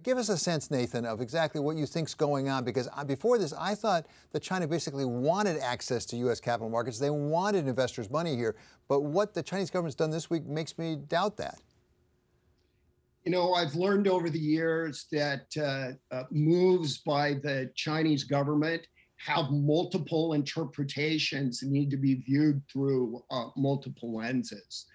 Give us a sense, Nathan, of exactly what you think's going on, because before this, I thought that China basically wanted access to U.S. capital markets. They wanted investors' money here. But what the Chinese government's done this week makes me doubt that. You know, I've learned over the years that moves by the Chinese government have multiple interpretations and need to be viewed through multiple lenses.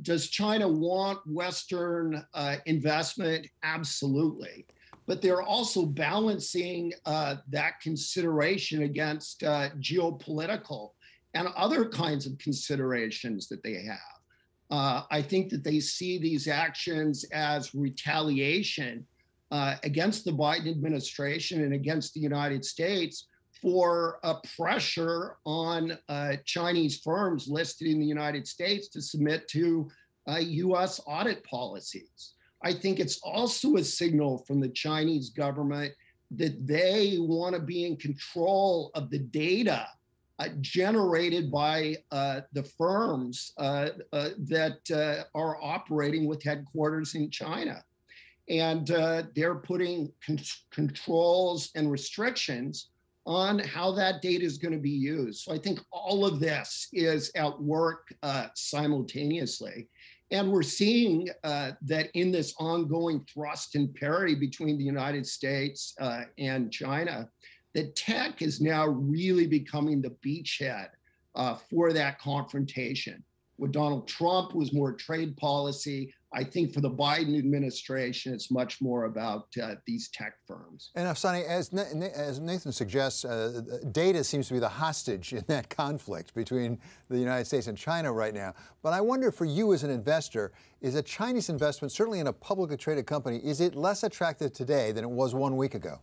Does China want Western investment? Absolutely. But they're also balancing that consideration against geopolitical and other kinds of considerations that they have. I think that they see these actions as retaliation against the Biden administration and against the United States for a pressure on Chinese firms listed in the United States to submit to U.S. audit policies. I think it's also a signal from the Chinese government that they want to be in control of the data generated by the firms that are operating with headquarters in China. And they're putting controls and restrictions on how that data is going to be used. So I think all of this is at work simultaneously. And we're seeing that in this ongoing thrust and parity between the United States and China, that tech is now really becoming the beachhead for that confrontation. With Donald Trump was more trade policy. I think for the Biden administration, it's much more about these tech firms. And Afsaneh, as Nathan suggests, data seems to be the hostage in that conflict between the United States and China right now. But I wonder, for you as an investor, is a Chinese investment, certainly in a publicly traded company, is it less attractive today than it was 1 week ago?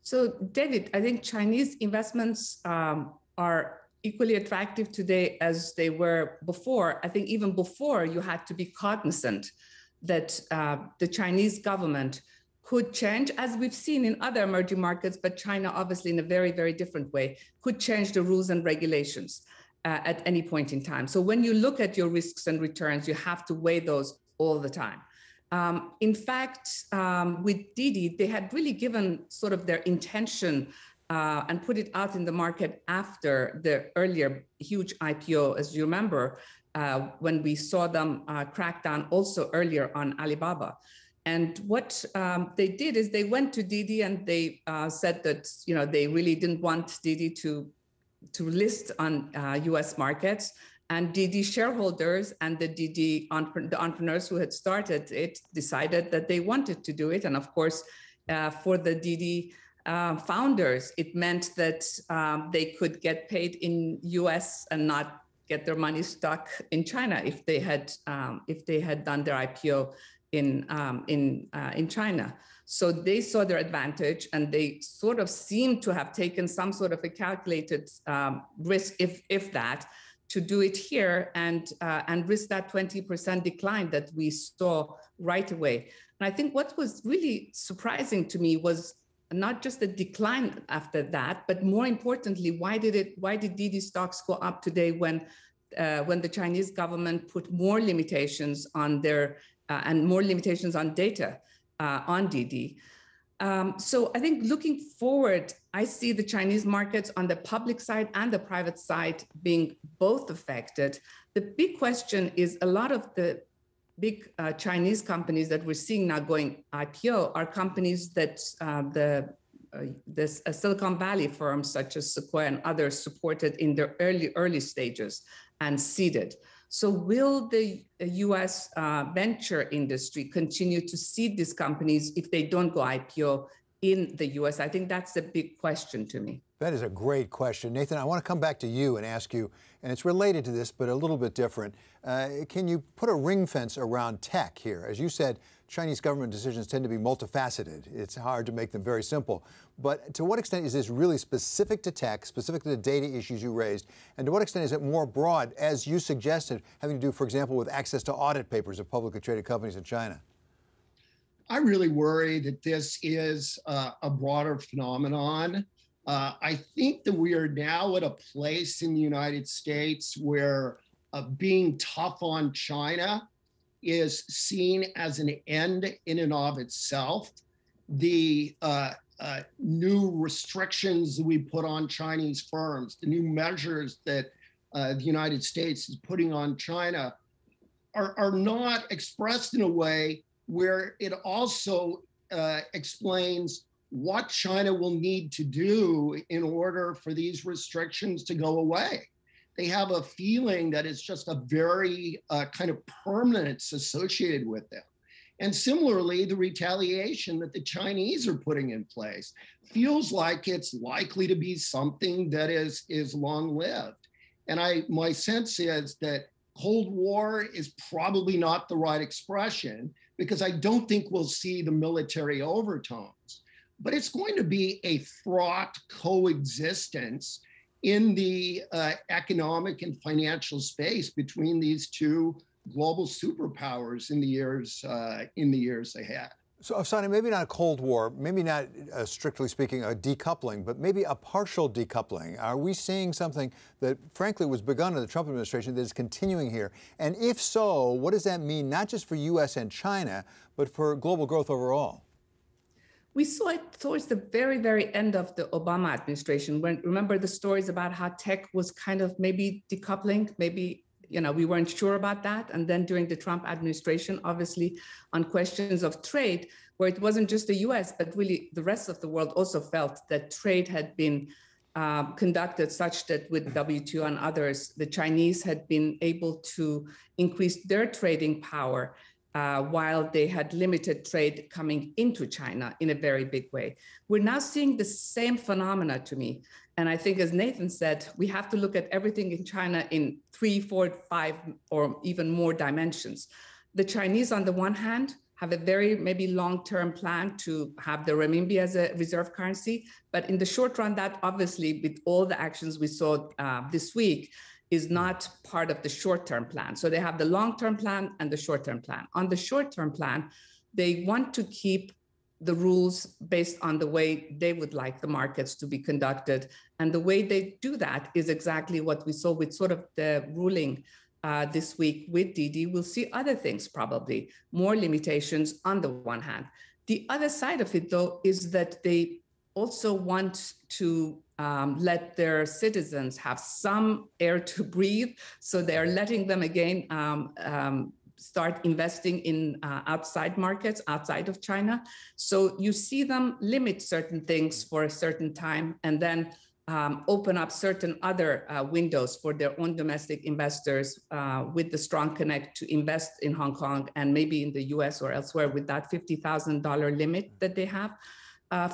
So, David, I think Chinese investments are equally attractive today as they were before. I think even before, you had to be cognizant that the Chinese government could change, as we've seen in other emerging markets, but China obviously in a very, very different way, could change the rules and regulations at any point in time. So when you look at your risks and returns, you have to weigh those all the time. In fact, with Didi, they had really given sort of their intention and put it out in the market after the earlier huge IPO, as you remember, when we saw them crack down also earlier on Alibaba. And what they did is they went to Didi and they said that they really didn't want Didi to list on U.S. markets. And Didi shareholders and the entrepreneurs who had started it decided that they wanted to do it. And of course, for the Didi founders, it meant that they could get paid in U.S. and not get their money stuck in China if they had done their IPO in China. So they saw their advantage, and they sort of seemed to have taken some sort of a calculated risk, if that, to do it here and risk that 20% decline that we saw right away. And I think what was really surprising to me was not just the decline after that, but more importantly, why did Didi stocks go up today when the Chinese government put more limitations on their and more limitations on data on Didi? So I think looking forward, I see the Chinese markets on the public side and the private side being both affected. The big question is a lot of the big Chinese companies that we're seeing now going IPO are companies that the Silicon Valley firms such as Sequoia and others supported in their early stages and seeded. So will the U.S. venture industry continue to seed these companies if they don't go IPO in the U.S.? I think that's a big question to me. That is a great question. Nathan, I want to come back to you and ask you, and it's related to this, but a little bit different. Can you put a ring fence around tech here? As you said, Chinese government decisions tend to be multifaceted. It's hard to make them very simple. But to what extent is this really specific to tech, specific to the data issues you raised? And to what extent is it more broad, as you suggested, having to do, for example, with access to audit papers of publicly traded companies in China? I really worry that this is a broader phenomenon. I think that we are now at a place in the United States where being tough on China is seen as an end in and of itself. The new restrictions that we put on Chinese firms, the new measures that the United States is putting on China are not expressed in a way where it also explains what China will need to do in order for these restrictions to go away. They have a feeling that it's just a very kind of permanence associated with them. And similarly, the retaliation that the Chinese are putting in place feels like it's likely to be something that is long-lived. And my sense is that Cold War is probably not the right expression, because I don't think we'll see the military overtones. But it's going to be a fraught coexistence in the economic and financial space between these two global superpowers in the years ahead. So, Afsaneh, maybe not a Cold War, maybe not strictly speaking a decoupling, but maybe a partial decoupling. Are we seeing something that, frankly, was begun in the Trump administration that is continuing here? And if so, what does that mean, not just for U.S. and China, but for global growth overall? We saw it towards the very, very end of the Obama administration. Remember the stories about how tech was kind of maybe decoupling, maybe we weren't sure about that. And then during the Trump administration, obviously on questions of trade, where it wasn't just the US, but really the rest of the world also felt that trade had been conducted such that with WTO and others, the Chinese had been able to increase their trading power while they had limited trade coming into China in a very big way. We're now seeing the same phenomena, to me. And I think, as Nathan said, we have to look at everything in China in 3, 4, 5, or even more dimensions. The Chinese, on the one hand, have a very maybe long-term plan to have the renminbi as a reserve currency. But in the short run, that obviously, with all the actions we saw this week, is not part of the short-term plan. So they have the long-term plan and the short-term plan. On the short-term plan, they want to keep the rules based on the way they would like the markets to be conducted. And the way they do that is exactly what we saw with sort of the ruling this week with Didi. We'll see other things, probably more limitations on the one hand. The other side of it, though, is that they also want to let their citizens have some air to breathe. So they're letting them again start investing in outside markets, outside of China. So you see them limit certain things for a certain time and then open up certain other windows for their own domestic investors with the strong connect to invest in Hong Kong and maybe in the US or elsewhere with that $50,000 limit that they have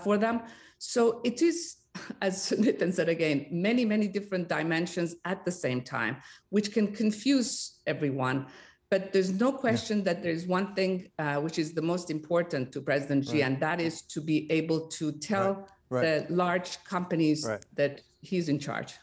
for them. So it is, as Nathan said again, many, many different dimensions at the same time, which can confuse everyone. But there's no question that there's one thing which is the most important to President Xi, and that is to be able to tell the large companies that he's in charge.